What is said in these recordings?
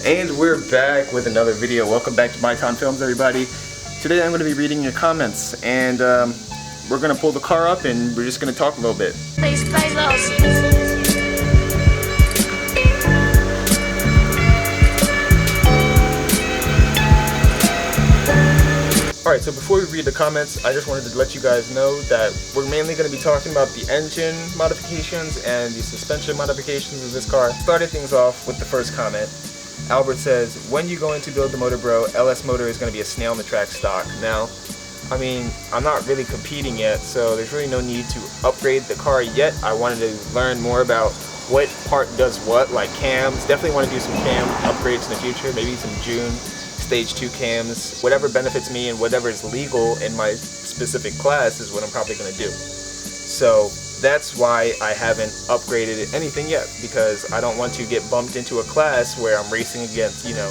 And we're back with another video. Welcome back to Myton Films, everybody. Today I'm going to be reading your comments, and we're going to pull the car up and we're just going to talk a little bit. Please play Lawlzy. Alright, so before we read the comments, I just wanted to let you guys know that we're mainly going to be talking about the engine modifications and the suspension modifications of this car. Started things off with the first comment. Albert says, when you going to build the motor, bro? LS motor is going to be a snail in the track stock. Now, I mean, I'm not really competing yet, so there's really no need to upgrade the car yet. I wanted to learn more about what part does what, like cams. Definitely want to do some cam upgrades in the future, maybe some June stage 2 cams. Whatever benefits me and whatever is legal in my specific class is what I'm probably going to do. So that's why I haven't upgraded anything yet, because I don't want to get bumped into a class where I'm racing against, you know,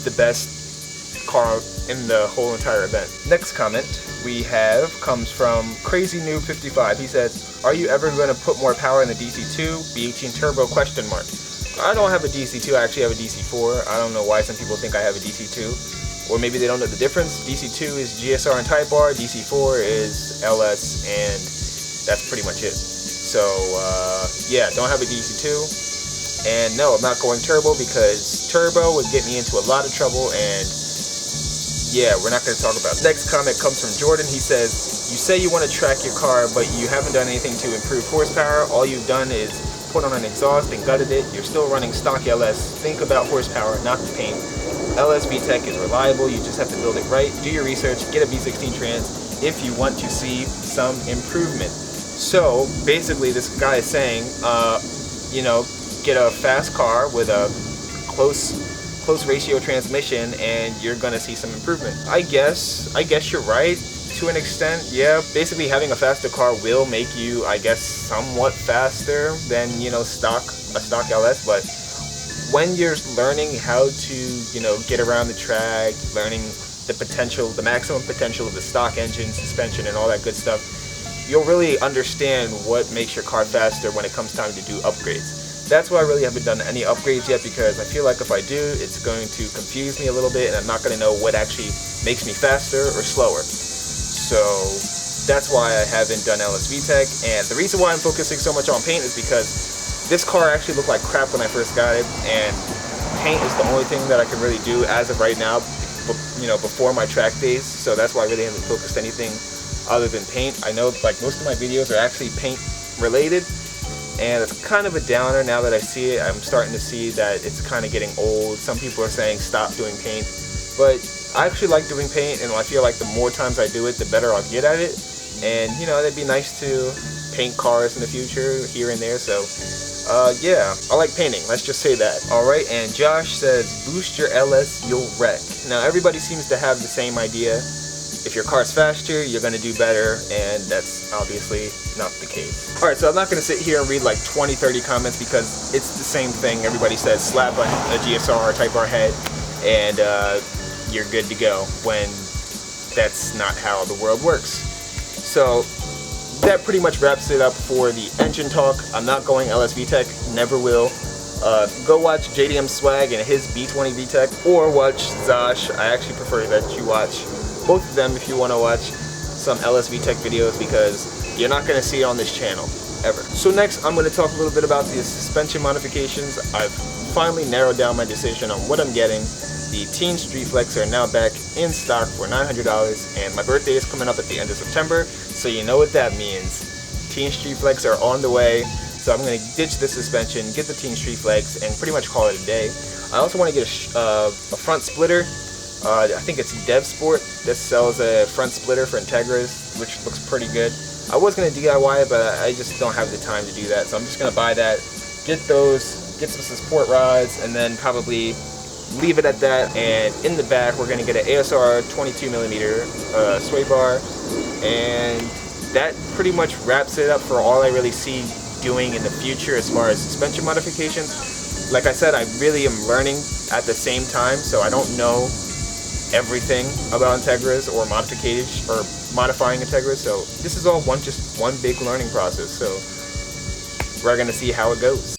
the best car in the whole entire event. Next comment we have comes from Crazy Noob 55. He says, are you ever going to put more power in the DC2 B18 turbo ? I don't have a DC2, I actually have a DC4. I don't know why some people think I have a DC2. Or maybe they don't know the difference. DC2 is GSR and Type R, DC4 is LS, and that's pretty much it. So, yeah, don't have a DC2. And no, I'm not going turbo because turbo would get me into a lot of trouble, and yeah, we're not going to talk about it. Next comment comes from Jordan. He says, you say you want to track your car, but you haven't done anything to improve horsepower. All you've done is put on an exhaust and gutted it. You're still running stock LS. Think about horsepower, not the paint. LS VTEC is reliable. You just have to build it right. Do your research. Get a V16 trans if you want to see some improvement. So basically, this guy is saying, you know, get a fast car with a close ratio transmission, and you're gonna see some improvement. I guess you're right to an extent. Yeah, basically having a faster car will make you, I guess, somewhat faster than, you know, a stock LS. But when you're learning how to, you know, get around the track, learning the maximum potential of the stock engine, suspension, and all that good stuff, you'll really understand what makes your car faster when it comes time to do upgrades. That's why I really haven't done any upgrades yet, because I feel like if I do, it's going to confuse me a little bit, and I'm not going to know what actually makes me faster or slower. So that's why I haven't done LS VTEC, and the reason why I'm focusing so much on paint is because this car actually looked like crap when I first got it, and paint is the only thing that I can really do as of right now, you know, before my track days. So that's why I really haven't focused anything other than paint. I know, like, most of my videos are actually paint related, and it's kind of a downer now that I see it. I'm starting to see that it's kind of getting old. Some people are saying stop doing paint, but I actually like doing paint, and I feel like the more times I do it, the better I'll get at it. And, you know, it'd be nice to paint cars in the future here and there. So yeah, I like painting, let's just say that. Alright, and Josh says, boost your LS, you'll wreck. Now, everybody seems to have the same idea. If your car's faster, you're going to do better, and that's obviously not the case. Alright, so I'm not going to sit here and read like 20-30 comments, because it's the same thing. Everybody says slap a GSR or Type R head, and you're good to go, when that's not how the world works. So that pretty much wraps it up for the engine talk. I'm not going LS VTEC, never will. Go watch JDM Swag and his B20 VTEC, or watch Zosh. I actually prefer that you watch both of them if you want to watch some LS VTEC videos, because you're not going to see it on this channel, ever. So next, I'm going to talk a little bit about the suspension modifications. I've finally narrowed down my decision on what I'm getting. The Teen Street Flex are now back in stock for $900, and my birthday is coming up at the end of September, so you know what that means. Teen Street Flex are on the way, so I'm going to ditch the suspension, get the Teen Street Flex, and pretty much call it a day. I also want to get a front splitter. I think it's DevSport that sells a front splitter for Integras, which looks pretty good. I was going to DIY it, but I just don't have the time to do that, so I'm just going to buy that, get those, get some support rods, and then probably leave it at that. And in the back, we're going to get an ASR 22mm sway bar, and that pretty much wraps it up for all I really see doing in the future as far as suspension modifications. Like I said, I really am learning at the same time, so I don't know everything about Integras or modifying Integras, so this is all just one big learning process, so we're gonna see how it goes.